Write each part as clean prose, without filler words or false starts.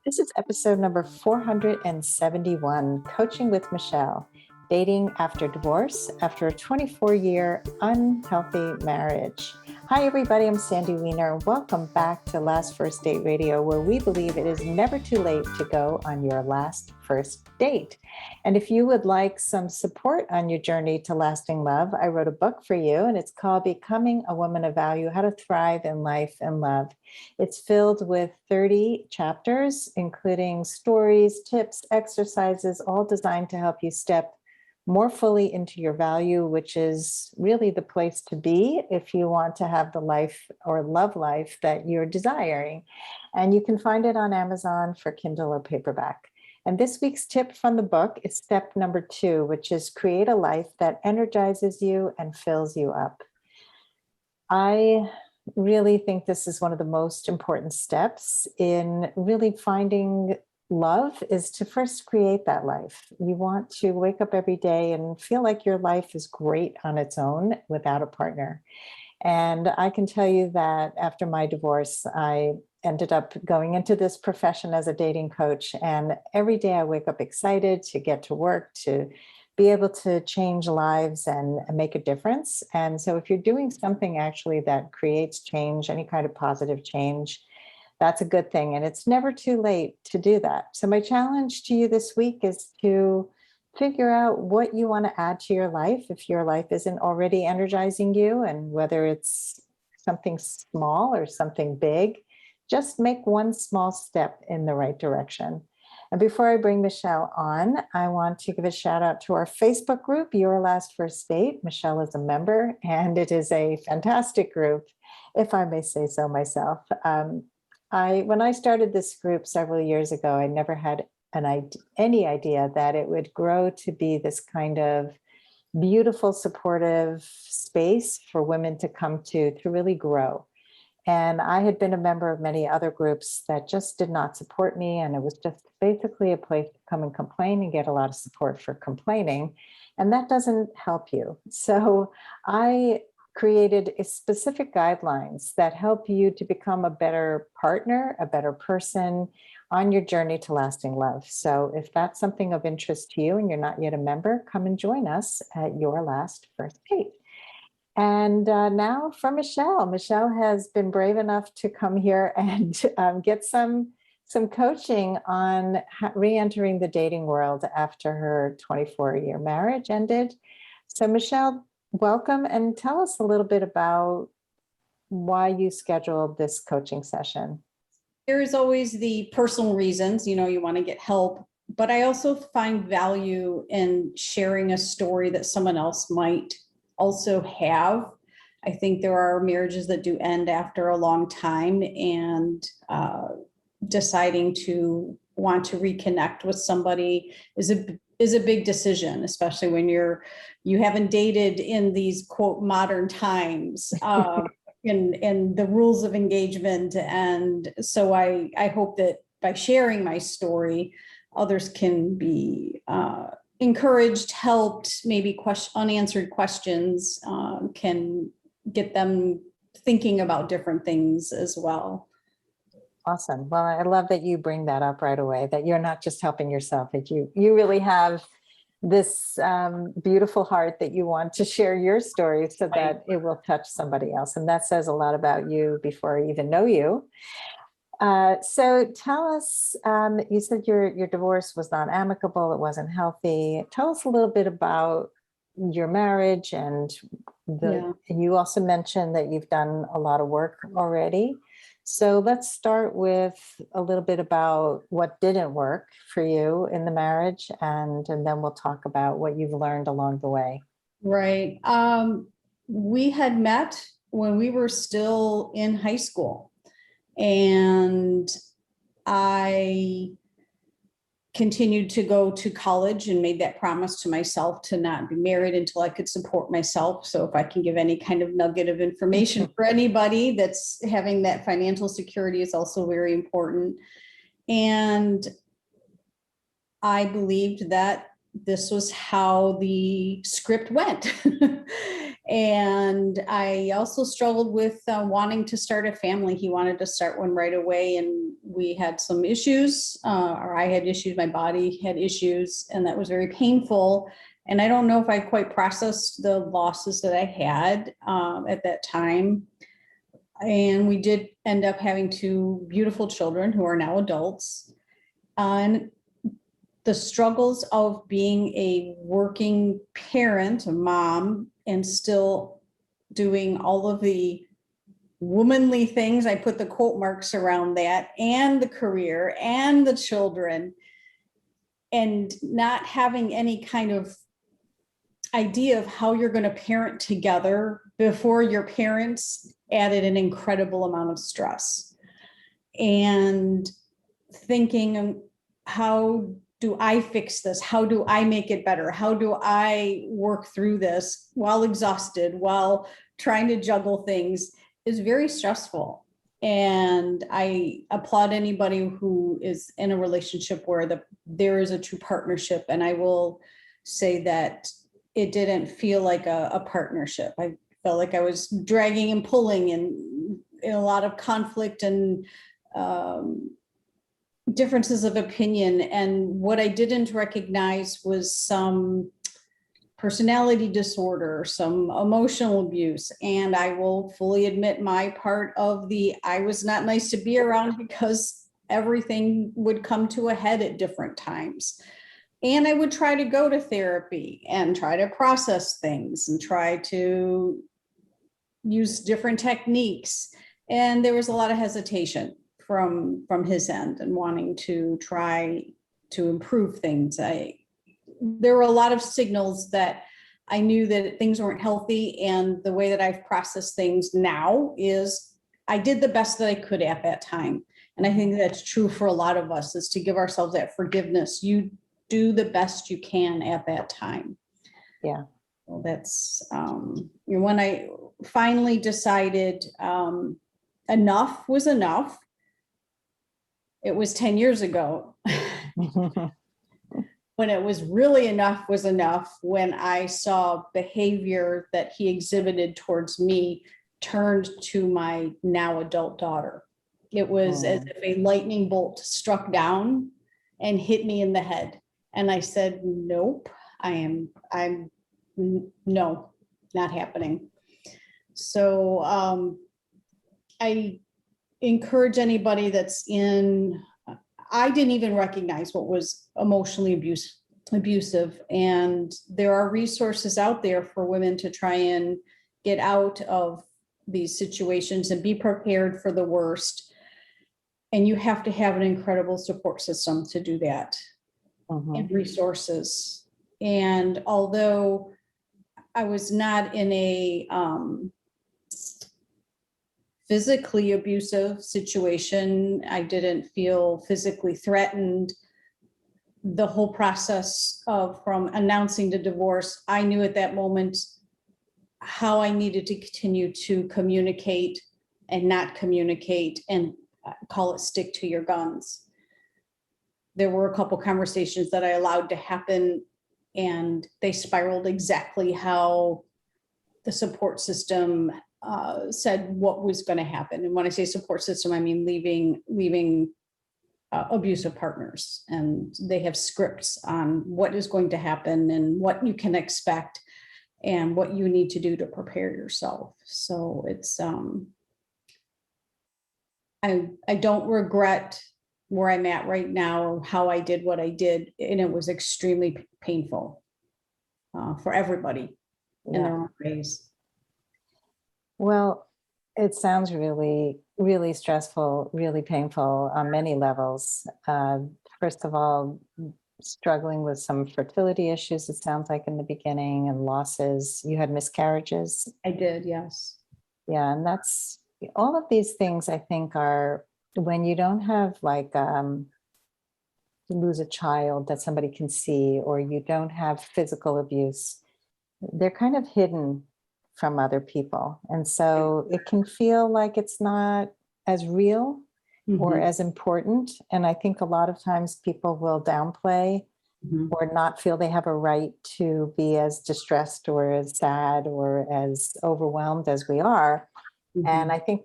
This is episode number 471, Coaching with Michelle, Dating After Divorce After a 24-year unhealthy marriage. Hi, everybody. I'm Sandy Weiner. Welcome back to Last First Date Radio, where we believe it is never too late to go on your last first date. And if you would like some support on your journey to lasting love, I wrote a book for you, and it's called Becoming a Woman of Value: How to Thrive in Life and Love. It's filled with 30 chapters, including stories, tips, exercises, all designed to help you step more fully into your value, which is really the place to be if you want to have the life or love life that you're desiring. And you can find it on Amazon for Kindle or paperback. And this week's tip from the book is step number 2, which is create a life that energizes you and fills you up. I really think this is one of the most important steps in really finding love, is to first create that life. You want to wake up every day and feel like your life is great on its own without a partner. And I can tell you that after my divorce, I ended up going into this profession as a dating coach. And every day I wake up excited to get to work, to be able to change lives and make a difference. And so if you're doing something actually that creates change, any kind of positive change, that's a good thing. And it's never too late to do that. So my challenge to you this week is to figure out what you want to add to your life if your life isn't already energizing you, and whether it's something small or something big, just make one small step in the right direction. And before I bring Michelle on, I want to give a shout out to our Facebook group, Your Last First Date. Michelle is a member, and it is a fantastic group, if I may say so myself. When I started this group several years ago, I never had any idea that it would grow to be this kind of beautiful, supportive space for women to come to really grow. And I had been a member of many other groups that just did not support me. And it was just basically a place to come and complain and get a lot of support for complaining. And that doesn't help you. So I created specific guidelines that help you to become a better partner, a better person on your journey to lasting love. So if that's something of interest to you and you're not yet a member, come and join us at Your Last First Date. And now for Michelle. Michelle has been brave enough to come here and get some coaching on re-entering the dating world after her 24-year marriage ended. So Michelle, welcome, and tell us a little bit about why you scheduled this coaching session. There's always the personal reasons, you want to get help, but I also find value in sharing a story that someone else might also have. I think there are marriages that do end after a long time, and deciding to want to reconnect with somebody is a big decision, especially when you haven't dated in these quote modern times. And the rules of engagement. And so I hope that by sharing my story, others can be encouraged, helped, maybe unanswered questions can get them thinking about different things as well. Awesome. Well, I love that you bring that up right away, that you're not just helping yourself, that you really have this beautiful heart that you want to share your story so that it will touch somebody else. And that says a lot about you before I even know you. So tell us, you said your divorce was not amicable, it wasn't healthy. Tell us a little bit about your marriage, and you also mentioned that you've done a lot of work already. So let's start with a little bit about what didn't work for you in the marriage, and then we'll talk about what you've learned along the way. Right. We had met when we were still in high school, and I continued to go to college and made that promise to myself to not be married until I could support myself. So if I can give any kind of nugget of information for anybody that's having that financial security, is also very important. And I believed that this was how the script went. And I also struggled with wanting to start a family. He wanted to start one right away, and we had some issues, or I had issues, my body had issues, and that was very painful. And I don't know if I quite processed the losses that I had at that time. And we did end up having two beautiful children who are now adults. And the struggles of being a working parent, a mom, and still doing all of the womanly things, I put the quote marks around that, and the career and the children, and not having any kind of idea of how you're going to parent together before your parents added an incredible amount of stress. And thinking, how do I fix this? How do I make it better? How do I work through this while exhausted, while trying to juggle things, is very stressful. And I applaud anybody who is in a relationship where there is a true partnership. And I will say that it didn't feel like a partnership. I felt like I was dragging and pulling, and in a lot of conflict and differences of opinion. And what I didn't recognize was some personality disorder, some emotional abuse. And I will fully admit my part of I was not nice to be around, because everything would come to a head at different times. And I would try to go to therapy and try to process things and try to use different techniques. And there was a lot of hesitation from his end and wanting to try to improve things. There were a lot of signals that I knew that things weren't healthy. And the way that I've processed things now is I did the best that I could at that time. And I think that's true for a lot of us, is to give ourselves that forgiveness. You do the best you can at that time. Yeah. Well, that's when I finally decided enough was enough. It was 10 years ago. When it was really enough was enough, when I saw behavior that he exhibited towards me turned to my now adult daughter. It was as if a lightning bolt struck down and hit me in the head. And I said, nope, I'm no, not happening. So I encourage anybody I didn't even recognize what was emotionally abusive. And there are resources out there for women to try and get out of these situations and be prepared for the worst. And you have to have an incredible support system to do that, and resources. And although I was not in a physically abusive situation, I didn't feel physically threatened. The whole process from announcing the divorce, I knew at that moment how I needed to continue to communicate and not communicate, and call it stick to your guns. There were a couple conversations that I allowed to happen, and they spiraled exactly how the support system said what was going to happen. And when I say support system, I mean leaving abusive partners, and they have scripts on what is going to happen and what you can expect and what you need to do to prepare yourself. So it's I don't regret where I'm at right now or how I did what I did, and it was extremely painful for everybody in their own ways. Well, it sounds really, really stressful, really painful on many levels. First of all, struggling with some fertility issues, it sounds like in the beginning, and losses. You had miscarriages. I did, yes. Yeah, and that's all of these things, I think, are when you don't have you lose a child that somebody can see, or you don't have physical abuse, they're kind of hidden from other people. And so it can feel like it's not as real or as important. And I think a lot of times people will downplay Mhm. or not feel they have a right to be as distressed or as sad or as overwhelmed as we are. And Mhm. I think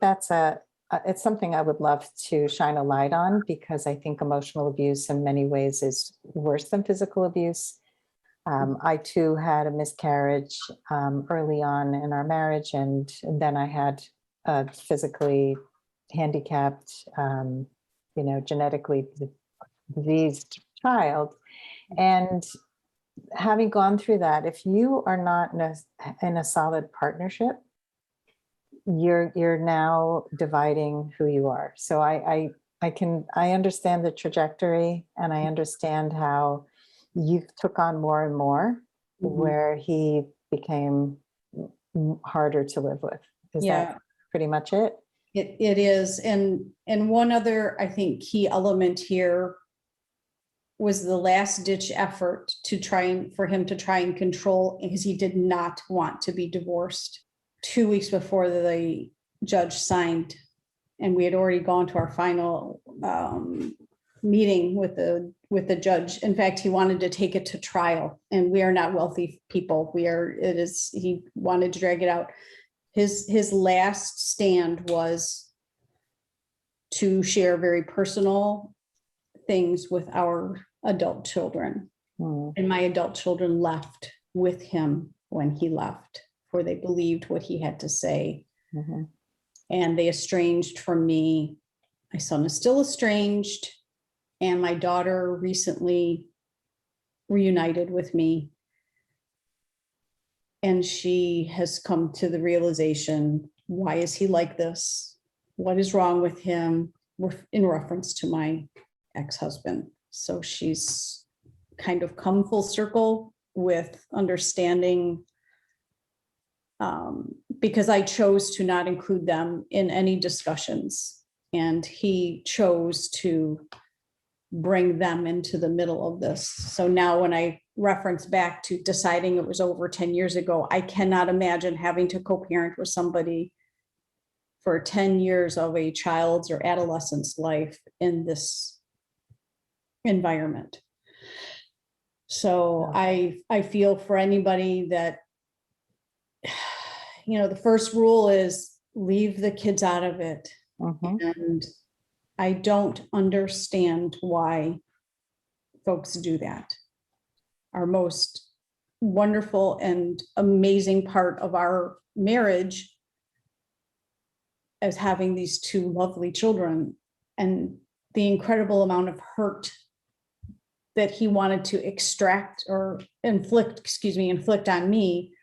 it's something I would love to shine a light on, because I think emotional abuse in many ways is worse than physical abuse. I too had a miscarriage early on in our marriage, and then I had a physically handicapped, genetically diseased child. And having gone through that, if you are not in a solid partnership, you're now dividing who you are. So I understand the trajectory, and I understand how you took on more and more, Mhm. where he became harder to live with. Is that Yeah, pretty much it? it is. And one other, I think, key element here was the last ditch effort for him to try and control, because he did not want to be divorced. 2 weeks before the judge signed, and we had already gone to our final meeting with the judge. In fact, he wanted to take it to trial, and we are not wealthy people. He wanted to drag it out. His last stand was to share very personal things with our adult children. Hmm. And my adult children left with him when he left, for they believed what he had to say. Mhm. And they estranged from me. My son is still estranged, and my daughter recently reunited with me. And she has come to the realization, why is he like this? What is wrong with him? In reference to my ex-husband. So she's kind of come full circle with understanding, because I chose to not include them in any discussions. And he chose to bring them into the middle of this. So now when I reference back to deciding it was over 10 years ago, I cannot imagine having to co-parent with somebody for 10 years of a child's or adolescent's life in this environment. So I feel for anybody that, the first rule is leave the kids out of it. Mhm. And I don't understand why folks do that. Our most wonderful and amazing part of our marriage is having these two lovely children, and the incredible amount of hurt that he wanted to extract or inflict on me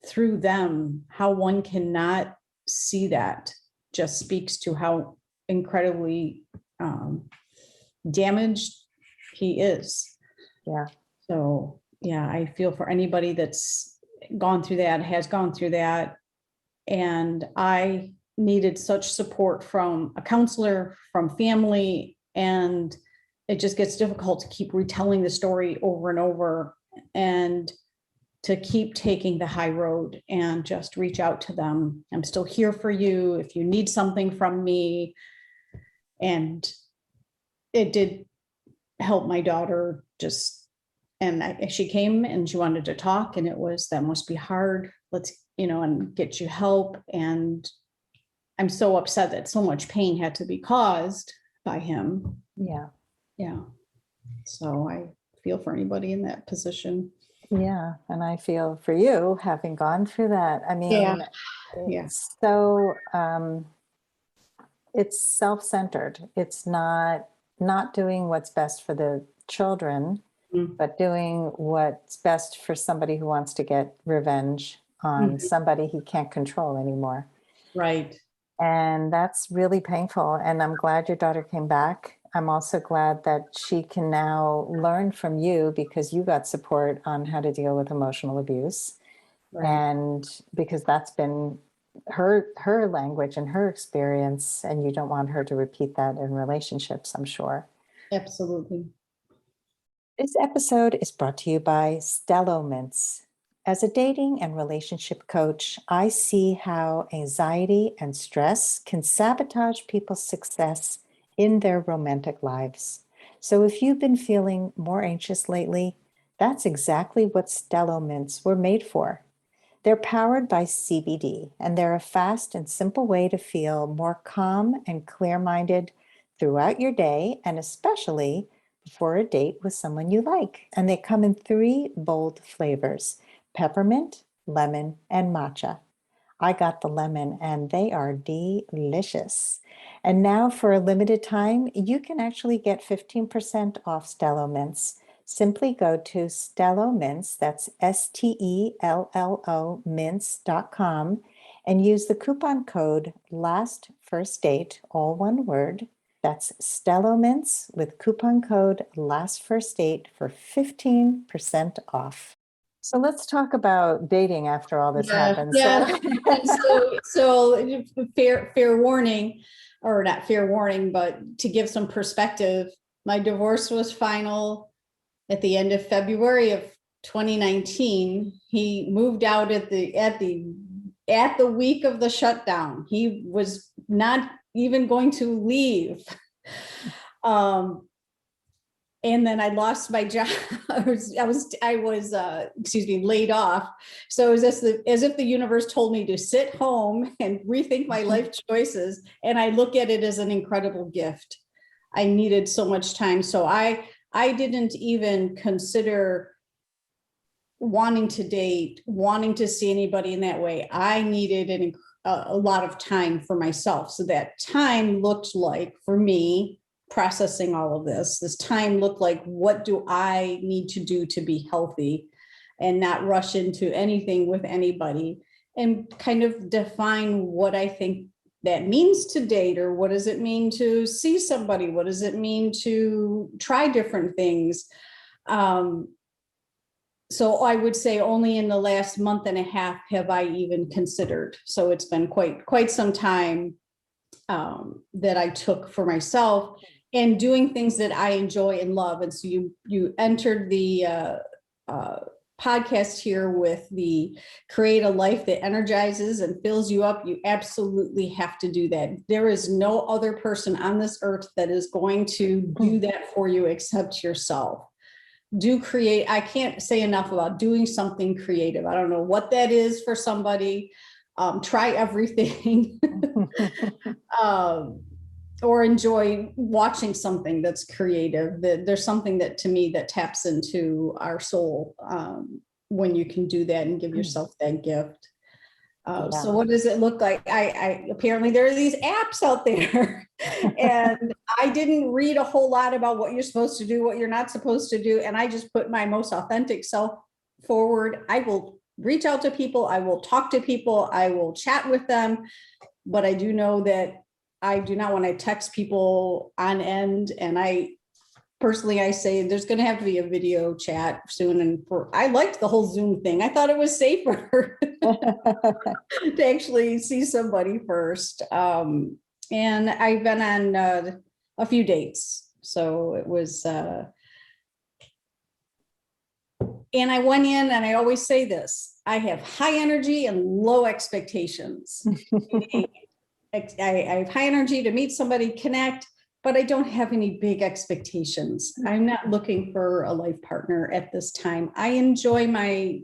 through them. How one cannot see that just speaks to how incredibly damaged he is. Yeah. So, yeah, I feel for anybody that's gone through that, has gone through that. And I needed such support from a counselor, from family, and it just gets difficult to keep retelling the story over and over, and to keep taking the high road and just reach out to them. I'm still here for you if you need something from me. And it did help my daughter she came and she wanted to talk, and that must be hard. Let's, and get you help. And I'm so upset that so much pain had to be caused by him. Yeah. Yeah. So I feel for anybody in that position. Yeah. And I feel for you having gone through that. I mean, Yeah. it's so it's self-centered. It's not doing what's best for the children, Mm. but doing what's best for somebody who wants to get revenge on Mhm. somebody he can't control anymore. Right. And that's really painful. And I'm glad your daughter came back. I'm also glad that she can now learn from you, because you got support on how to deal with emotional abuse. Right. And because that's been her language and her experience, and you don't want her to repeat that in relationships, I'm sure. Absolutely. This episode is brought to you by Stello Mints. As a dating and relationship coach, I see how anxiety and stress can sabotage people's success in their romantic lives. So if you've been feeling more anxious lately, that's exactly what Stello mints were made for. They're powered by CBD, and they're a fast and simple way to feel more calm and clear-minded throughout your day, and especially before a date with someone you like. And they come in 3 bold flavors: peppermint, lemon, and matcha. I got the lemon and they are delicious. And now for a limited time, you can actually get 15% off Stello Mints. Simply go to Stello Mints, that's STELLO mints.com, and use the coupon code last first date, all one word. That's Stello Mints with coupon code last first date for 15% off. So let's talk about dating after all this happens. Yeah. So fair warning, or not fair warning, but to give some perspective, my divorce was final at the end of February of 2019. He moved out at the week of the shutdown. He was not even going to leave. And then I lost my job. I was laid off. So it was as if the universe told me to sit home and rethink my life choices. And I look at it as an incredible gift. I needed so much time. So I didn't even consider wanting to date, wanting to see anybody in that way. I needed a lot of time for myself. So that time looked like, for me, processing all of this time looked like, what do I need to do to be healthy and not rush into anything with anybody, and kind of define what I think that means to date, or what does it mean to see somebody? What does it mean to try different things? So I would say only in the last month and a half have I even considered. So it's been quite some time that I took for myself, and doing things that I enjoy and love. And so you entered the podcast here with the create a life that energizes and fills you up. You absolutely have to do that. There is no other person on this earth that is going to do that for you except yourself. I can't say enough about doing something creative. I don't know what that is for somebody. Try everything. Or enjoy watching something that's creative. There's something that, to me, that taps into our soul when you can do that and give yourself that gift. So what does it look like? I apparently there are these apps out there, and I didn't read a whole lot about what you're supposed to do, what you're not supposed to do, and I just put my most authentic self forward. I will reach out to people, I will talk to people, I will chat with them, but I do know that I do not want to text people on end. And I say there's going to have to be a video chat soon. And I liked the whole Zoom thing. I thought it was safer to actually see somebody first. And I've been on a few dates. So it was, and I went in, and I always say this, I have high energy and low expectations. I have high energy to meet somebody, connect, but I don't have any big expectations. I'm not looking for a life partner at this time. I enjoy my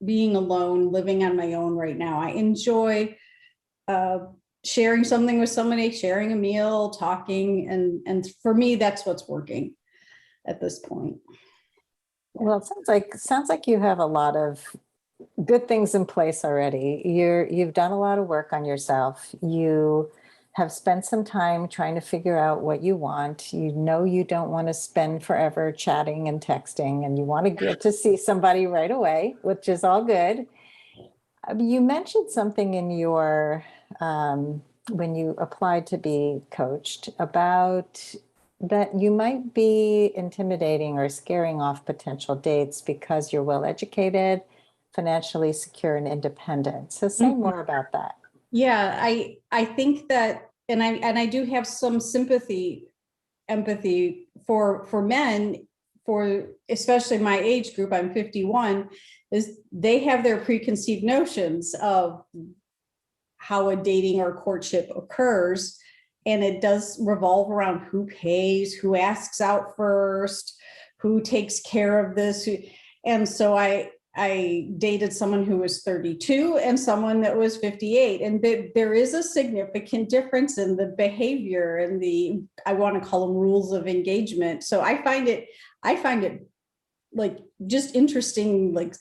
being alone, living on my own right now. I enjoy sharing something with somebody, sharing a meal, talking, and for me, that's what's working at this point. Well, it sounds like you have a lot of good things in place already. You've done a lot of work on yourself. You have spent some time trying to figure out what you want. You know you don't want to spend forever chatting and texting, and you want to get to see somebody right away, which is all good. You mentioned something in your when you applied to be coached about that you might be intimidating or scaring off potential dates because you're well educated, financially secure, and independent. So say more about that. Yeah, I think that, and I do have some empathy for men, for especially my age group. I'm 51, is they have their preconceived notions of how a dating or courtship occurs. and it does revolve around who pays, who asks out first, who takes care of this. And so I dated someone who was 32 and someone that was 58. And there is a significant difference in the behavior and I want to call them rules of engagement. So I find it like just interesting, like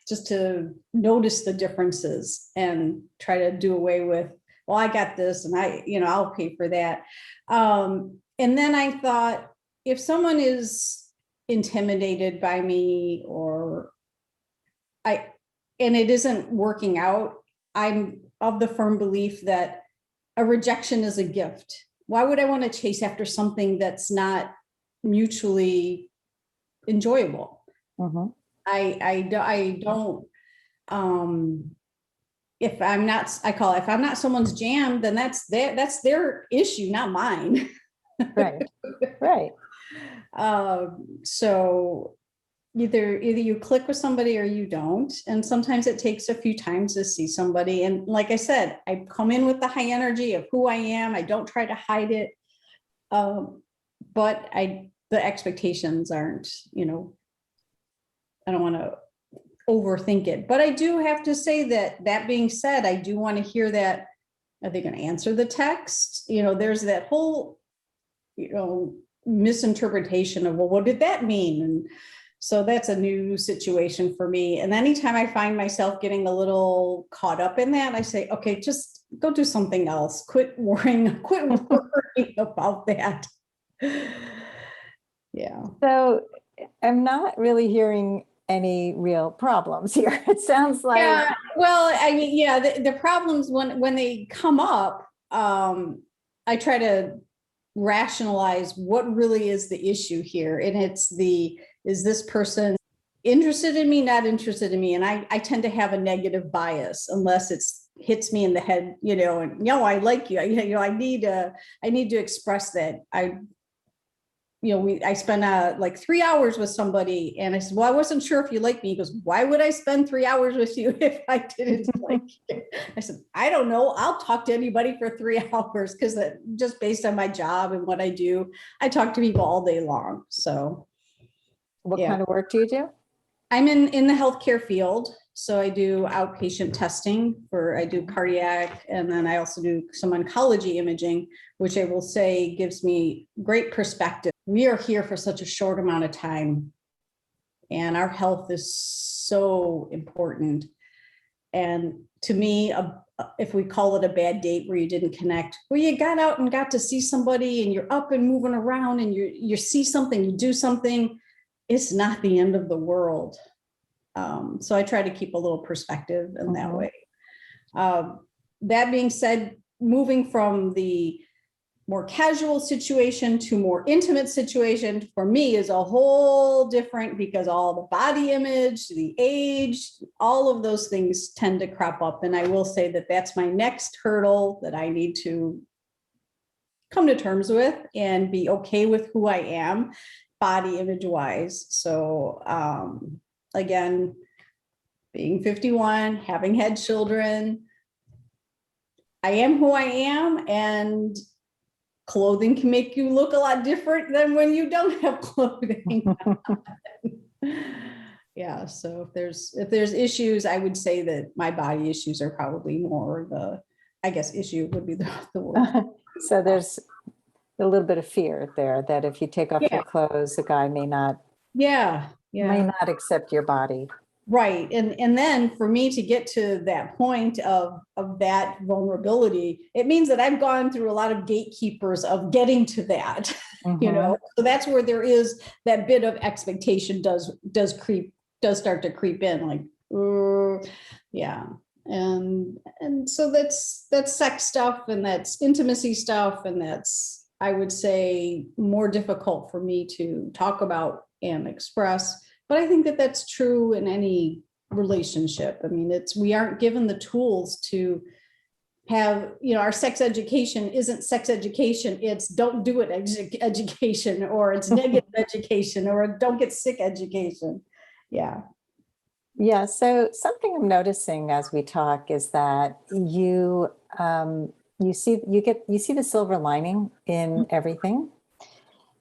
just to notice the differences and try to do away with, well, I got this and I'll pay for that. And then I thought, if someone is intimidated by me and it isn't working out, I'm of the firm belief that a rejection is a gift. Why would I want to chase after something that's not mutually enjoyable? Mm-hmm. I don't, if I'm not someone's jam, then that's their issue, not mine. Right. Right. So either you click with somebody or you don't. And sometimes it takes a few times to see somebody. And like I said, I come in with the high energy of who I am. I don't try to hide it. But the expectations aren't, I don't want to overthink it. But I do have to say that being said, I do want to hear that, are they going to answer the text? There's that whole, misinterpretation of, well, what did that mean? And so that's a new situation for me. And anytime I find myself getting a little caught up in that, I say, okay, just go do something else. Quit worrying about that. Yeah. So I'm not really hearing any real problems here. It sounds like. Yeah. Well, I mean, yeah, the problems when they come up, I try to rationalize what really is the issue here. And is this person interested in me, not interested in me? And I tend to have a negative bias unless hits me in the head, and I like you. I need to express that. I spent like 3 hours with somebody, and I said, well, I wasn't sure if you like me. He goes, why would I spend 3 hours with you if I didn't like you? I said, I don't know. I'll talk to anybody for 3 hours, because just based on my job and what I do, I talk to people all day long. So what kind of work do you do? I'm in the healthcare field. So I do outpatient testing I do cardiac, and then I also do some oncology imaging, which I will say gives me great perspective. We are here for such a short amount of time, and our health is so important. And to me, if we call it a bad date where you didn't connect, where you got out and got to see somebody and you're up and moving around and you see something, you do something, it's not the end of the world. So I try to keep a little perspective in that way. That being said, moving from the more casual situation to more intimate situation for me is a whole different, because all the body image, the age, all of those things tend to crop up. And I will say that that's my next hurdle that I need to come to terms with and be okay with who I am, body image wise. So, again, being 51, having had children, I am who I am, and clothing can make you look a lot different than when you don't have clothing. Yeah. So if there's issues, I would say that my body issues are probably more issue would be the word. So there's a little bit of fear there that if you take off your clothes, the guy may not accept your body. Right. And then for me to get to that point of that vulnerability, it means that I've gone through a lot of gatekeepers of getting to that, so that's where there is that bit of expectation does start to creep in, like, yeah. And so that's sex stuff, and that's intimacy stuff. And that's, I would say, more difficult for me to talk about and express. But I think that that's true in any relationship. I mean, we aren't given the tools to have, our sex education isn't sex education. It's don't do it education, or it's negative education, or don't get sick education. Yeah. Yeah. So something I'm noticing as we talk is that you you see the silver lining in everything.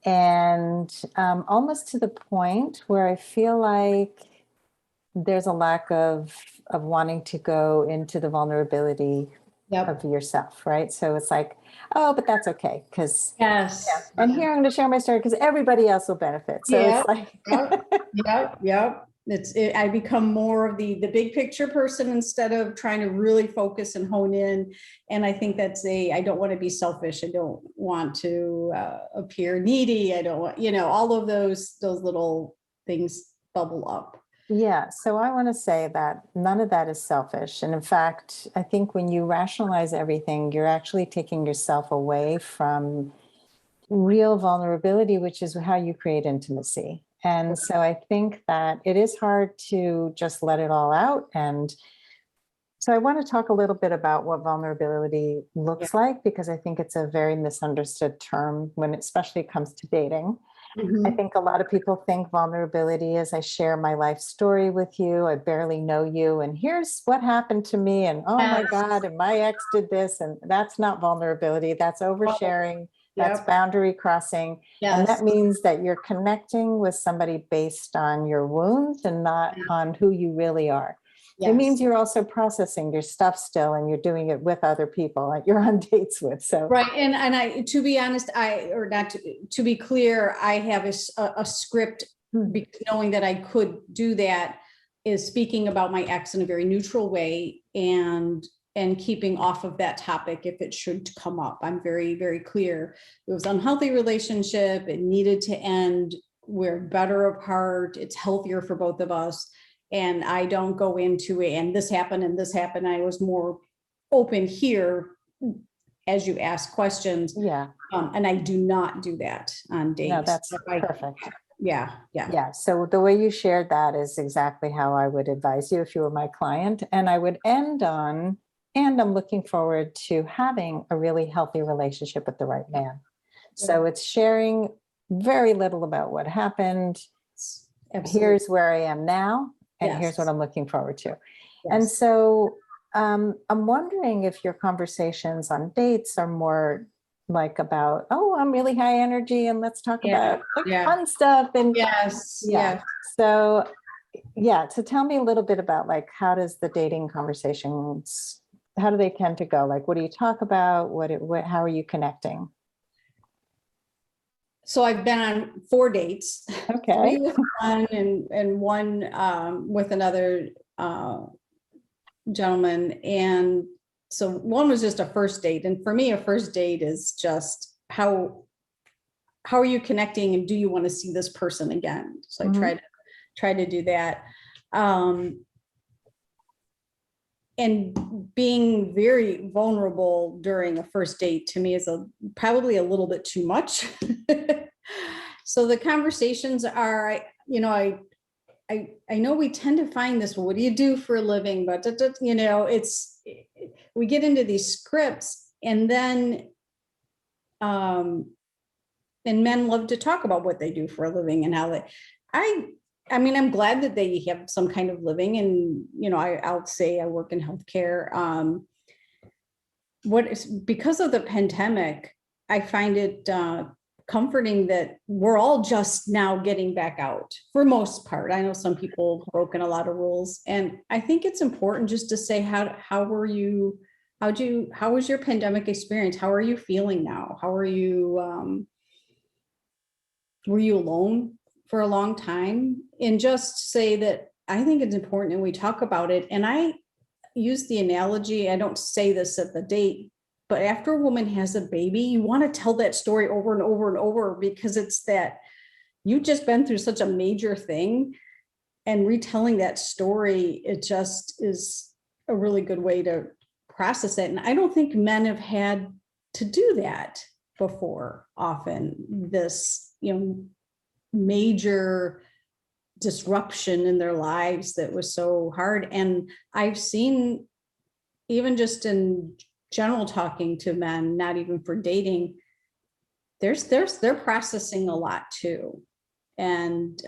And almost to the point where I feel like there's a lack of wanting to go into the vulnerability Yep. of yourself, right? So it's like, oh, but that's okay, because Yes. and here I'm going to share my story because everybody else will benefit. So Yeah. it's like, Yep. Yep. Yep. I become more of the big picture person instead of trying to really focus and hone in. And I think I don't want to be selfish. I don't want to appear needy. I don't want, all of those little things bubble up. yeah. So I want to say that none of that is selfish. And in fact, I think when you rationalize everything, you're actually taking yourself away from real vulnerability, which is how you create intimacy. And so I think that it is hard to just let it all out. And so I want to talk a little bit about what vulnerability Yeah. looks like, because I think it's a very misunderstood term when it especially comes to dating. I Mhm. think a lot of people think vulnerability is I share my life story with you, I barely know you, and here's what happened to me, and oh my Yes. God, and my ex did this, and that's not vulnerability, that's oversharing, that's Yep. boundary crossing. And Yes. that means that you're connecting with somebody based on your wounds and not on who you really are. It Yes. means you're also processing your stuff still, and you're doing it with other people that you're on dates with. So Right. And to be honest, or not to be clear, I have a script, because knowing that I could do that is speaking about my ex in a very neutral way and keeping off of that topic if it should come up. I'm very, very clear. It was an unhealthy relationship. It needed to end. We're better apart. It's healthier for both of us. And I don't go into it and this happened and this happened. I was more open here as you ask questions. yeah, And I do not do that on dates. no, that's perfect. Yeah. Yeah. So the way you shared that is exactly how I would advise you if you were my client. And I would end on, and I'm looking forward to having a really healthy relationship with the right man. So it's sharing very little about what happened. Absolutely. Here's where I am now, and here's what Yes. I'm looking forward to. And Yes. so I'm wondering if your conversations on dates are more like about, oh, I'm really high energy and let's talk Yeah. about like Yeah. fun stuff. And Yes. yeah. Yes. So yeah, so tell me a little bit about like how does the dating conversations, how do they tend to go? Like what do you talk about? How are you connecting? So I've been on 4 dates, Okay. 3 with one and one with another gentleman. And so one was just a first date. And for me, a first date is just how are you connecting and do you want to see this person again? So I Mhm. try to do that. And being very vulnerable during a first date to me is probably a little bit too much. So the conversations are, I know we tend to find this, well, what do you do for a living? But, we get into these scripts and then, and men love to talk about what they do for a living and how I mean, I'm glad that they have some kind of living and, I'll say I work in healthcare. Because of the pandemic, I find it, comforting that we're all just now getting back out for most part. I know some people have broken a lot of rules, and I think it's important just to say, how was your pandemic experience? How are you feeling now? How are you, were you alone for a long time? And just say that I think it's important and we talk about it. And I use the analogy, I don't say this at the date, but after a woman has a baby, you want to tell that story over and over and over because it's that you've just been through such a major thing, and retelling that story, it just is a really good way to process it. And I don't think men have had to do that before often, this, major disruption in their lives that was so hard. And I've seen, even just in general talking to men, not even for dating, they're processing a lot too. And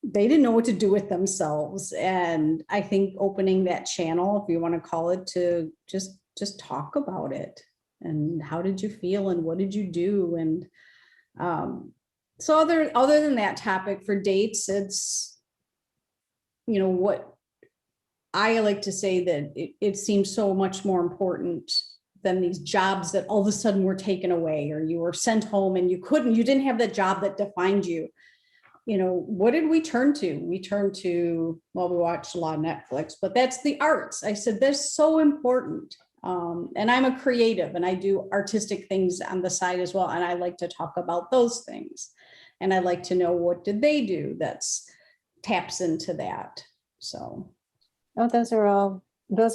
they didn't know what to do with themselves. And I think opening that channel, if you want to call it, to just just talk about it. And how did you feel and what did you do? And so other than that topic for dates, it's, what I like to say that it seems so much more important than these jobs that all of a sudden were taken away, or you were sent home and you didn't have that job that defined you. What did we turn to? We turned to, well, we watched a lot of Netflix, but that's the arts. I said, that's so important. And I'm a creative and I do artistic things on the side as well. And I like to talk about those things. And I like to know, what did they do that's taps into that. So. Oh, those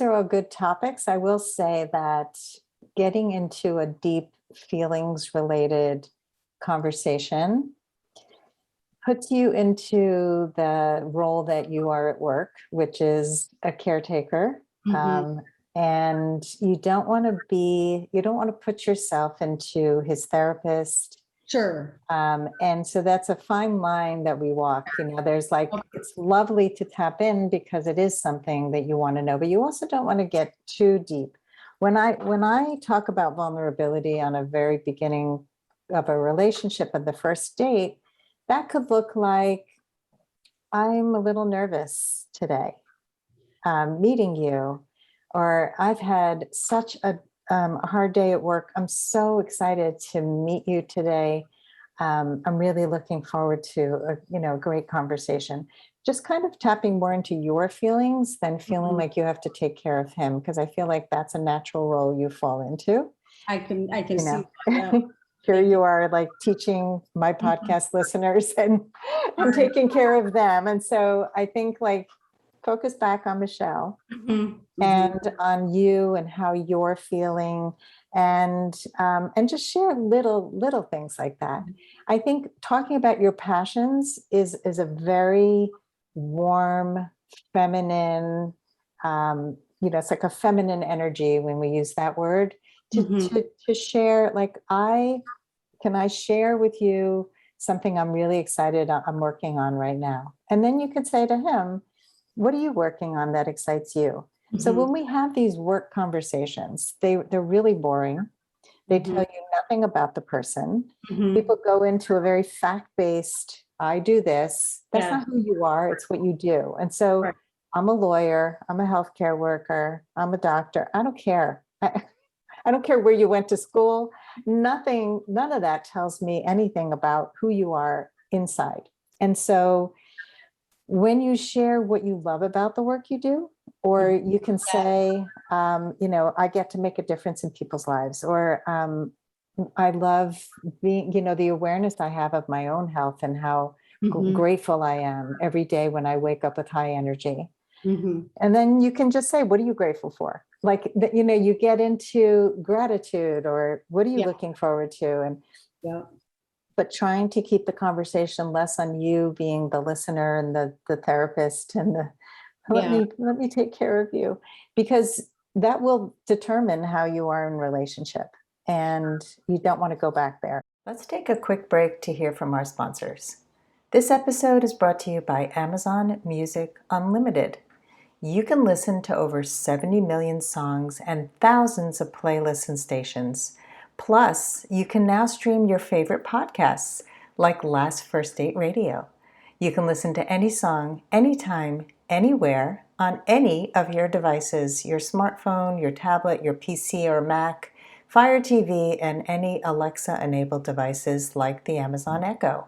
are all good topics. I will say that getting into a deep feelings related conversation puts you into the role that you are at work, which is a caretaker. And you don't want to put yourself into his therapist. Sure. And so that's a fine line that we walk. There's it's lovely to tap in because it is something that you want to know, but you also don't want to get too deep. When I talk about vulnerability on a very beginning of a relationship at the first date, that could look like, I'm a little nervous today, meeting you, or I've had such a hard day at work. I'm so excited to meet you today. I'm really looking forward to a great conversation. Just kind of tapping more into your feelings than feeling like you have to take care of him, because I feel like that's a natural role you fall into. I can see that. Here you are, like teaching my podcast listeners and taking care of them. And so I think focus back on Michelle and on you and how you're feeling, and just share little things like that. I think talking about your passions is a very warm, feminine, it's like a feminine energy when we use that word to share. Can I share with you something I'm really excited I'm working on right now? And then you could say to him, what are you working on that excites you? So when we have these work conversations, they're really boring. They tell you nothing about the person. People go into a very fact-based, I do this. That's not who you are. It's what you do. And so I'm a lawyer. I'm a healthcare worker. I'm a doctor. I don't care. I don't care where you went to school. None of that tells me anything about who you are inside. And so when you share what you love about the work you do, or you can say, I get to make a difference in people's lives, or I love being, the awareness I have of my own health and how grateful I am every day when I wake up with high energy. And then you can just say, what are you grateful for? You get into gratitude, or what are you looking forward to? And but trying to keep the conversation less on you being the listener and the therapist and let me take care of you, because that will determine how you are in relationship, and you don't want to go back there. Let's take a quick break to hear from our sponsors. This episode is brought to you by Amazon Music Unlimited. You can listen to over 70 million songs and thousands of playlists and stations. Plus, you can now stream your favorite podcasts like Last First Date Radio. You can listen to any song, anytime, anywhere, on any of your devices, your smartphone, your tablet, your PC or Mac, Fire TV, and any Alexa-enabled devices like the Amazon Echo.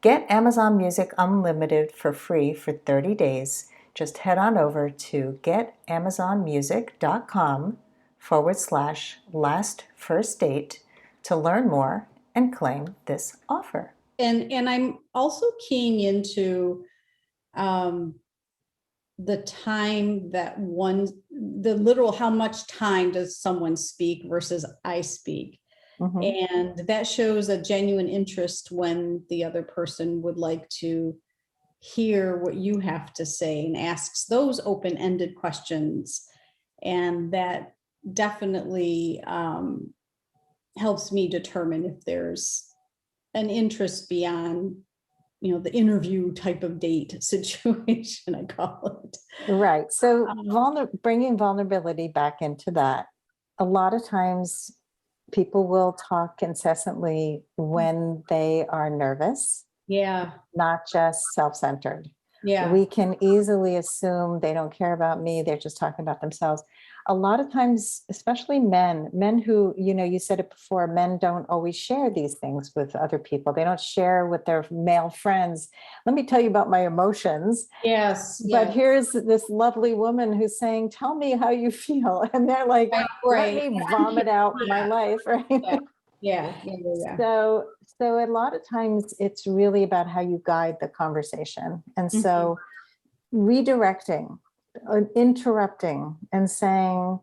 Get Amazon Music Unlimited for free for 30 days. Just head on over to getamazonmusic.com/lastfirstdate to learn more and claim this offer. And I'm also keying into the time that the literal, how much time does someone speak versus I speak. And that shows a genuine interest when the other person would like to hear what you have to say and asks those open-ended questions. And that definitely helps me determine if there's an interest beyond, the interview type of date situation, I call it. Right. So bringing vulnerability back into that. a lot of times people will talk incessantly when they are nervous, Yeah. not just self-centered. Yeah. We can easily assume they don't care about me, they're just talking about themselves. A lot of times, especially men who, you said it before, men don't always share these things with other people. They don't share with their male friends. Let me tell you about my emotions. Yes. But Yeah. here's this lovely woman who's saying, tell me how you feel. And they're like, let Right. me vomit out my Yeah. life, right? Yeah. Yeah. Yeah. Yeah. So a lot of times it's really about how you guide the conversation. And Mhm. so redirecting, interrupting and saying,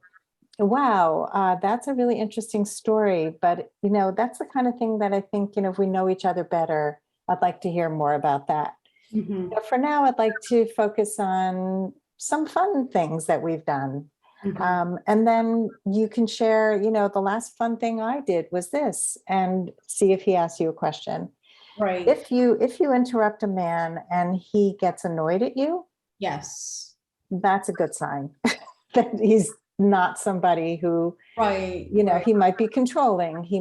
wow, that's a really interesting story. But, that's the kind of thing that I think, if we know each other better, I'd like to hear more about that. Mhm. For now, I'd like to focus on some fun things that we've done. Mhm. And then you can share, the last fun thing I did was this, and see if he asks you a question. Right. If you interrupt a man and he gets annoyed at you, Yes. that's a good sign that he's not somebody who, Right. Right. he might be controlling. He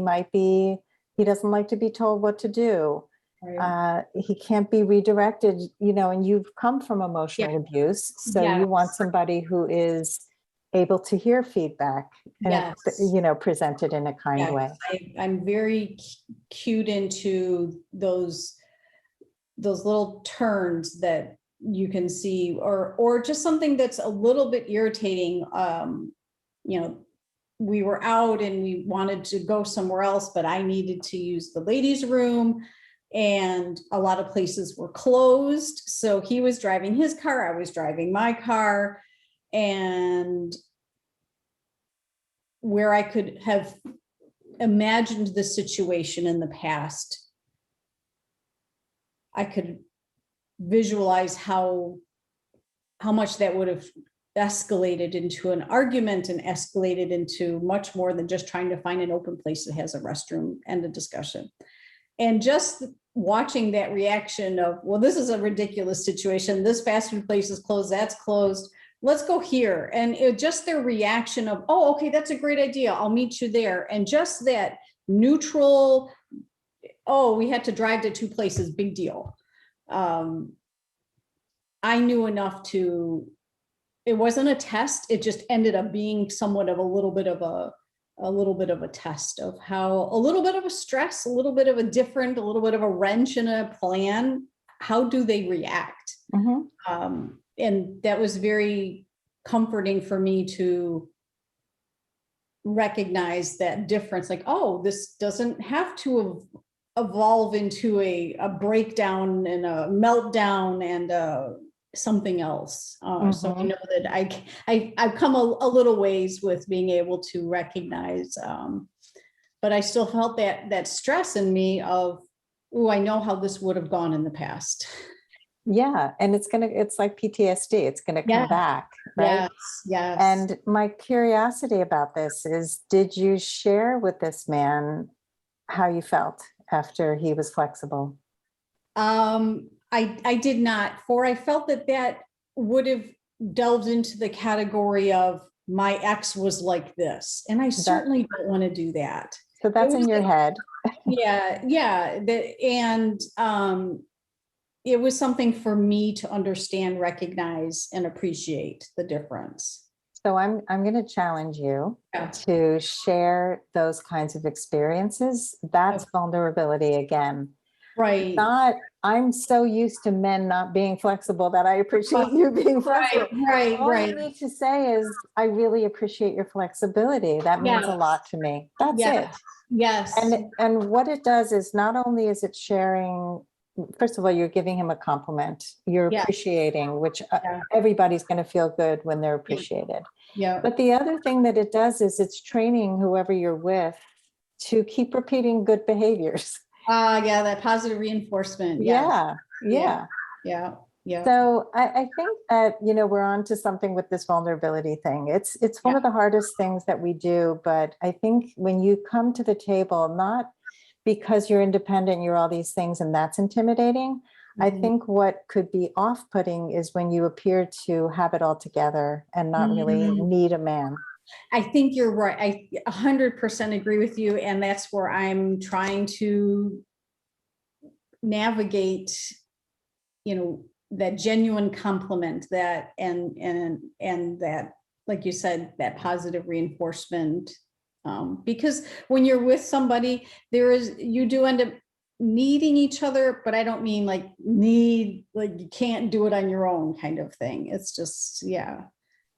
doesn't like to be told what to do. Right. He can't be redirected, and you've come from Yeah. emotional abuse. So you want Yes. somebody who is able to hear feedback and, Yes. present it in a kind Yes. way. I'm very cued into those little turns that you can see, or just something that's a little bit irritating. You know, we were out and we wanted to go somewhere else, but I needed to use the ladies' room and a lot of places were closed. So he was driving his car, I was driving my car, and where I could have imagined the situation in the past, I could visualize how much that would have escalated into an argument and escalated into much more than just trying to find an open place that has a restroom and a discussion. And just watching that reaction of, well, this is a ridiculous situation. This fast food place is closed, that's closed. Let's go here. And just their reaction of, oh, okay, that's a great idea. I'll meet you there. And just that neutral, oh, we had to drive to two places, big deal. I knew enough to, it wasn't a test. It just ended up being somewhat of a little bit of a test of how, a little bit of a stress, a little bit of a different, a little bit of a wrench in a plan. How do they react? Mm-hmm. And that was very comforting for me to recognize that difference. Like, oh, this doesn't have to evolve into a breakdown and a meltdown and something else. So I know that I've come a little ways with being able to recognize, but I still felt that stress in me of, oh, I know how this would have gone in the past. Yeah. And it's like PTSD. It's going to come Yeah. back. Right. Yes. Yes. And my curiosity about this is, did you share with this man how you felt after he was flexible? I did not, for I felt that would have delved into the category of my ex was like this, and I certainly don't want to do that. So that's in your head. Yeah. And it was something for me to understand, recognize, and appreciate the difference. So I'm going to challenge you Yeah. to share those kinds of experiences. That's vulnerability again. Right. I'm so used to men not being flexible that I appreciate you being flexible. Right. All you need to say is, I really appreciate your flexibility. That means a lot to me. That's it. Yes. And what it does is, not only is it sharing, first of all, you're giving him a compliment, you're appreciating, which everybody's going to feel good when they're appreciated. Yeah. But the other thing that it does is it's training whoever you're with to keep repeating good behaviors. Yeah, that positive reinforcement. Yes. Yeah. Yeah. So I think that, we're on to something with this vulnerability thing. It's one of the hardest things that we do. But I think when you come to the table, not because you're independent, you're all these things, and that's intimidating. I think what could be off-putting is when you appear to have it all together and not really need a man. I think you're right. I 100% agree with you. And that's where I'm trying to navigate, that genuine compliment, that and that, like you said, that positive reinforcement. Because when you're with somebody, you do end up needing each other, but I don't mean like you can't do it on your own kind of thing. It's just, yeah.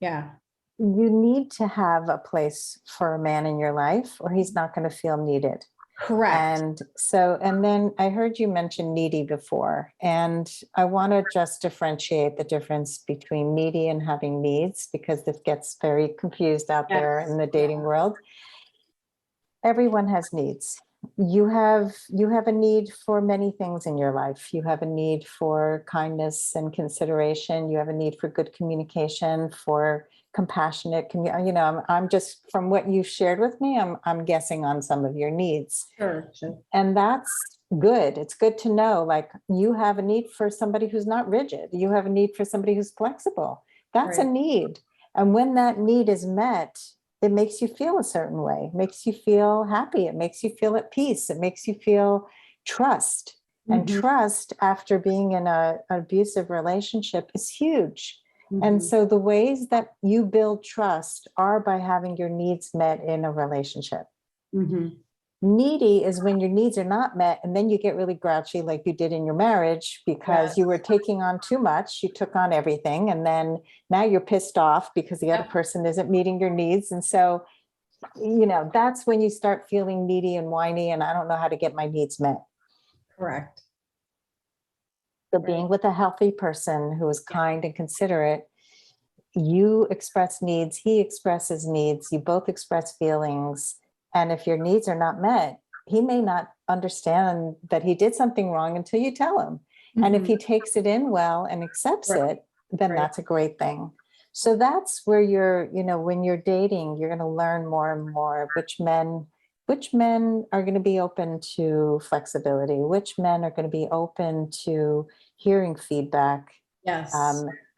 You need to have a place for a man in your life, or he's not going to feel needed. Correct. And then I heard you mention needy before, and I want to just differentiate the difference between needy and having needs, because this gets very confused out there in the dating world. Everyone has needs. You have a need for many things in your life. You have a need for kindness and consideration. You have a need for good communication, for compassionate I'm just, from what you shared with me, I'm guessing on some of your needs. Sure. And that's good. It's good to know, like, you have a need for somebody who's not rigid. You have a need for somebody who's flexible. That's a need. And when that need is met, it makes you feel a certain way. It makes you feel happy. It makes you feel at peace. It makes you feel trust. And trust, after being in an abusive relationship, is huge. And so the ways that you build trust are by having your needs met in a relationship. Needy is when your needs are not met, and then you get really grouchy, like you did in your marriage, because you were taking on too much. You took on everything, and then now you're pissed off because the other person isn't meeting your needs. And so, that's when you start feeling needy and whiny, and I don't know how to get my needs met. Correct. So being with a healthy person who is kind and considerate, you express needs, he expresses needs, you both express feelings. And if your needs are not met, he may not understand that he did something wrong until you tell him. And if he takes it in well and accepts it, then that's a great thing. So that's where when you're dating, you're going to learn more and more which men are going to be open to flexibility, which men are going to be open to hearing feedback. Yes.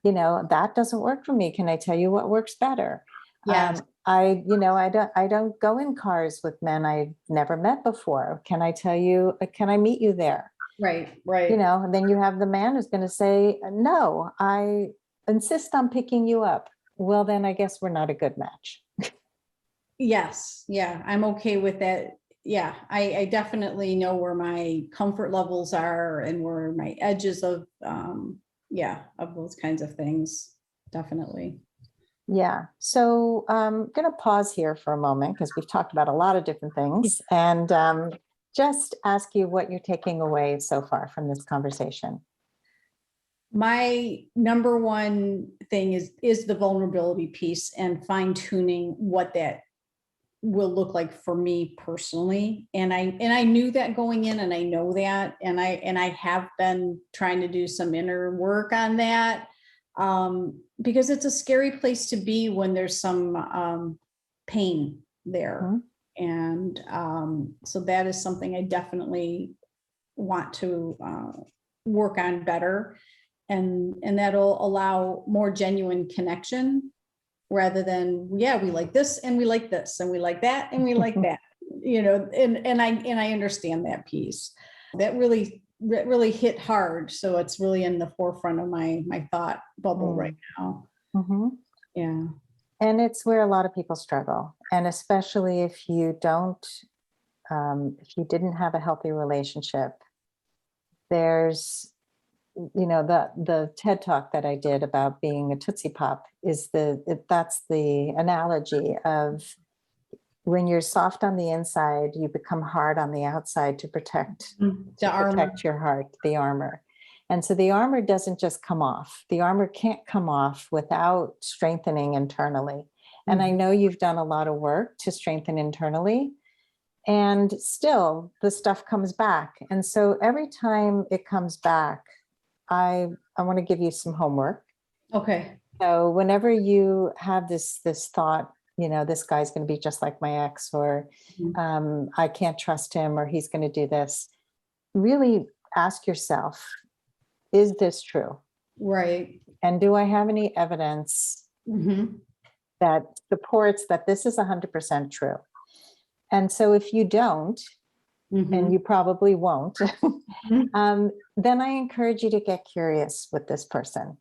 That doesn't work for me. Can I tell you what works better? Yes. I don't go in cars with men I've never met before. Can I meet you there? Right. And then you have the man who's going to say, no, I insist on picking you up. Well, then I guess we're not a good match. Yes. Yeah. I'm okay with that. Yeah. I definitely know where my comfort levels are and where my edges of those kinds of things. Definitely. Yeah. So I'm going to pause here for a moment, because we've talked about a lot of different things, and just ask you what you're taking away so far from this conversation. My number one thing is the vulnerability piece, and fine tuning what that will look like for me personally. And I knew that going in, and I know that, and I have been trying to do some inner work on that, because it's a scary place to be when there's some pain there. And so that is something I definitely want to work on better, and that'll allow more genuine connection, rather than, we like this and we like this and we like that and we like that, and I understand that piece. That really hit hard. So it's really in the forefront of my thought bubble right now. Yeah. And it's where a lot of people struggle. And especially if you didn't have a healthy relationship, there's, the TED Talk that I did about being a Tootsie Pop that's the analogy of, when you're soft on the inside, you become hard on the outside to protect your heart, the armor. And so the armor doesn't just come off. The armor can't come off without strengthening internally. And I know you've done a lot of work to strengthen internally, and still the stuff comes back. And so every time it comes back, I want to give you some homework. Okay. So whenever you have this thought, this guy's going to be just like my ex, or I can't trust him, or he's going to do this, really ask yourself, is this true? Right. And do I have any evidence that supports that this is 100% true. And so if you don't, and you probably won't, then I encourage you to get curious with this person.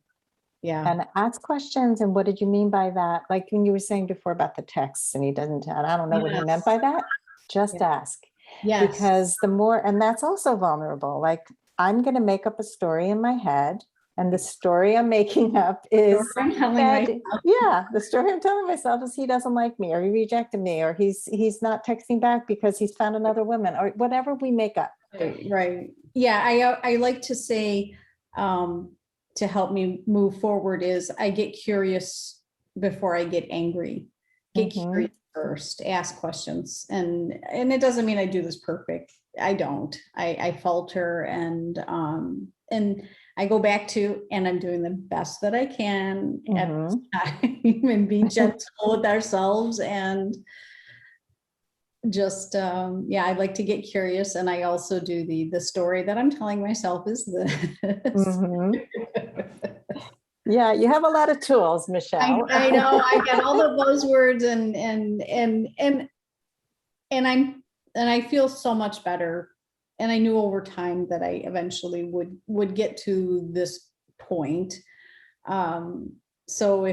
Yeah. And ask questions. And what did you mean by that? Like when you were saying before about the texts, and he doesn't, and I don't know what he meant by that. Just ask. Yes. Because the more, and that's also vulnerable. Like I'm going to make up a story in my head. And the story I'm making up is the story I'm telling myself is he doesn't like me, or he rejected me, or he's not texting back because he's found another woman, or whatever we make up. Right. Yeah. I like to say, to help me move forward is I get curious before I get angry. Get curious first, ask questions. And it doesn't mean I do this perfect. I don't. I falter and I go back to, and I'm doing the best that I can at this time and be gentle with ourselves and just I like to get curious, and I also do the story that I'm telling myself is this. Yeah, you have a lot of tools, Michelle. I know I got all the buzzwords and I feel so much better. And I knew over time that I eventually would get to this point. So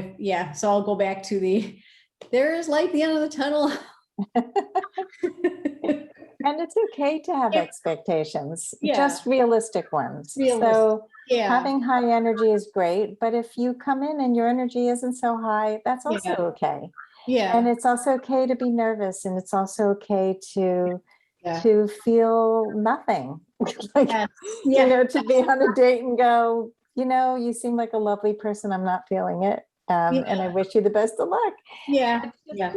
I'll go back to there is light at the end of the tunnel. And it's okay to have expectations, just realistic ones. So having high energy is great, but if you come in and your energy isn't so high, that's also okay. Yeah. And it's also okay to be nervous, and it's also okay to feel nothing. Like, you know, to be on a date and go, you know, you seem like a lovely person. I'm not feeling it. And I wish you the best of luck.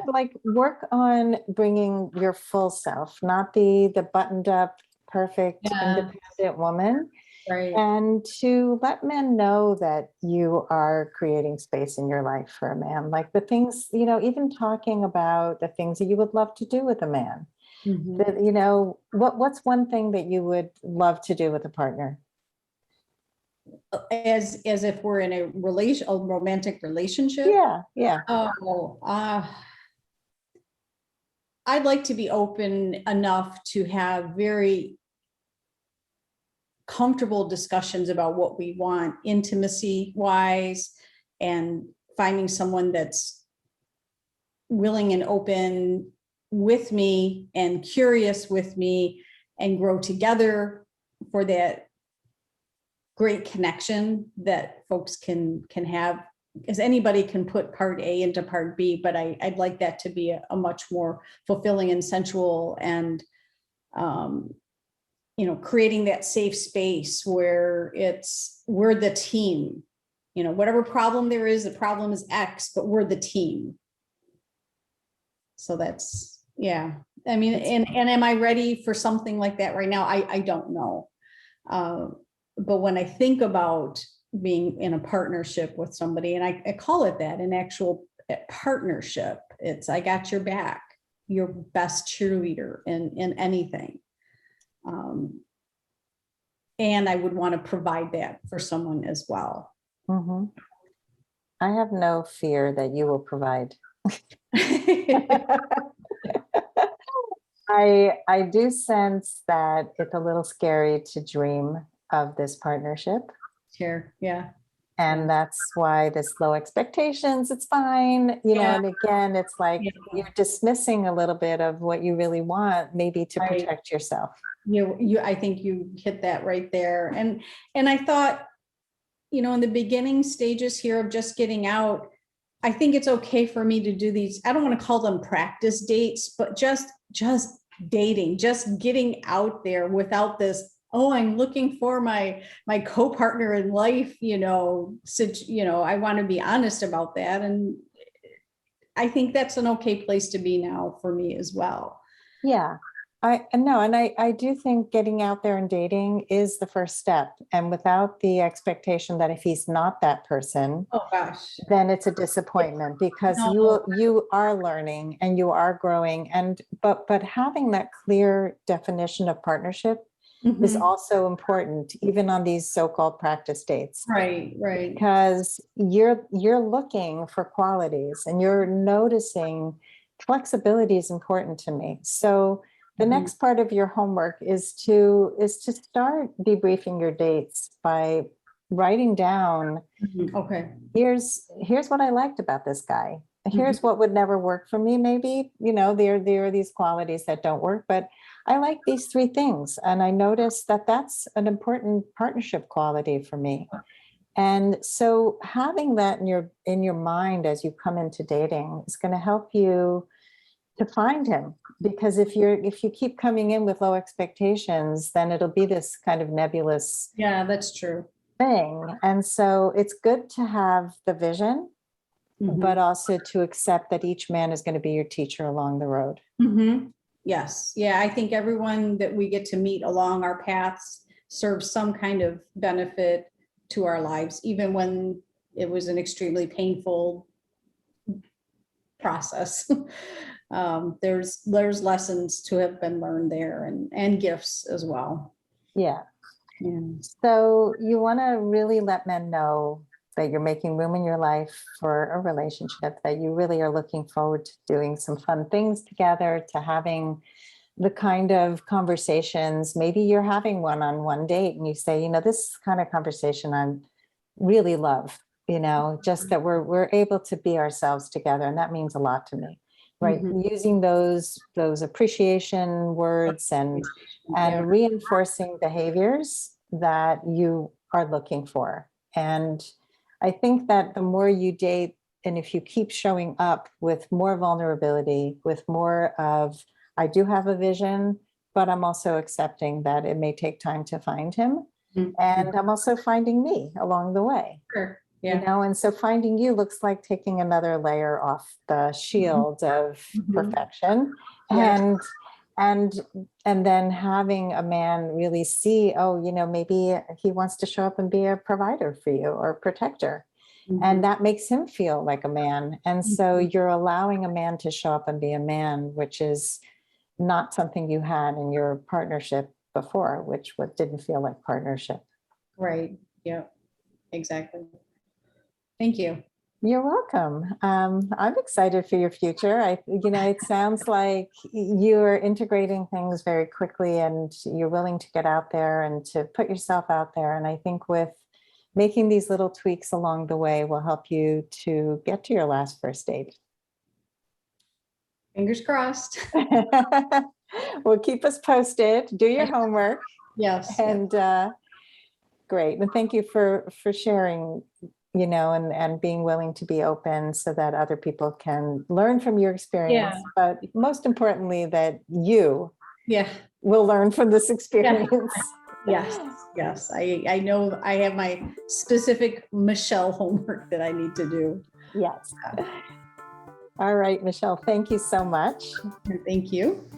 Like work on bringing your full self, not the buttoned up, perfect, independent woman. Right. And to let men know that you are creating space in your life for a man, like the things, you know, even talking about the things that you would love to do with a man. That, you know, what's one thing that you would love to do with a partner? As if we're in a romantic relationship. I'd like to be open enough to have very comfortable discussions about what we want intimacy wise, and finding someone that's willing and open with me and curious with me, and grow together for that great connection that folks can have, because anybody can put part A into part B, but I'd like that to be a much more fulfilling and sensual, and you know, creating that safe space where we're the team, you know, whatever problem there is, the problem is X, but we're the team. So that's, I mean, and am I ready for something like that right now? I don't know. But when I think about being in a partnership with somebody, and I call it that, an actual partnership, it's, I got your back, your best cheerleader in anything. And I would want to provide that for someone as well. I have no fear that you will provide. I do sense that it's a little scary to dream of this partnership. Sure. Yeah. And that's why this low expectations, it's fine, you know, and again, it's like you're dismissing a little bit of what you really want, maybe to protect yourself. I think you hit that right there. And I thought, you know, in the beginning stages here of just getting out, I think it's okay for me to do these, I don't want to call them practice dates, but just dating, just getting out there without this, oh, I'm looking for my co-partner in life, you know, I want to be honest about that. And I think that's an okay place to be now for me as well. Yeah. I do think getting out there and dating is the first step. And without the expectation that if he's not that person, oh gosh, then it's a disappointment, because you are learning and you are growing. And but having that clear definition of partnership is Mhm. also important, even on these so-called practice dates, Right, right. because you're looking for qualities and you're noticing flexibility is important to me. So the Mhm. next part of your homework is to start debriefing your dates by writing down, Mhm. Okay. here's what I liked about this guy. Mhm. Here's what would never work for me. Maybe, there are these qualities that don't work, but I like these three things. And I noticed that that's an important partnership quality for me. And so having that in your mind as you come into dating is going to help you to find him. Because if you keep coming in with low expectations, then it'll be this kind of nebulous Yeah, that's true. thing. And so it's good to have the vision, but Mhm. also to accept that each man is going to be your teacher along the road. Mhm. Yes. Yeah, I think everyone that we get to meet along our paths serves some kind of benefit to our lives, even when it was an extremely painful process. There's lessons to have been learned there, and gifts as well. Yeah. Yeah. So you want to really let men know that you're making room in your life for a relationship, that you really are looking forward to doing some fun things together, to having the kind of conversations. Maybe you're having one-on-one date and you say, this kind of conversation I really love, just that we're able to be ourselves together. And that means a lot to me, right? Mhm. Using those appreciation words Yeah. and reinforcing behaviors that you are looking for. And I think that the more you date, and if you keep showing up with more vulnerability, with more of, I do have a vision, but I'm also accepting that it may take time to find him. Mhm. And I'm also finding me along the way, Sure. Yeah. and so finding you looks like taking another layer off the shield of Mhm. perfection. Yes. And and then having a man really see, oh, maybe he wants to show up and be a provider for you or protector, and Mhm. that makes him feel like a man. And so Mhm. you're allowing a man to show up and be a man, which is not something you had in your partnership before, which what didn't feel like partnership. Right. Yeah, exactly. Thank you. You're welcome. I'm excited for your future. It sounds like you're integrating things very quickly and you're willing to get out there and to put yourself out there. And I think with making these little tweaks along the way will help you to get to your last first date. Fingers crossed. Well, keep us posted, do your homework, Yes. Yeah. and great. And thank you for sharing, and being willing to be open so that other people can learn from your experience. Yeah. But most importantly, that you Yeah. will learn from this Yeah. experience. Yes. Yes. I know I have my specific Michelle homework that I need to do. Yes. All right, Michelle, thank you so much. Thank you.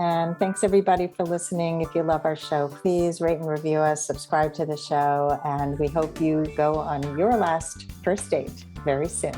And thanks everybody for listening. If you love our show, please rate and review us, subscribe to the show, and we hope you go on your last first date very soon.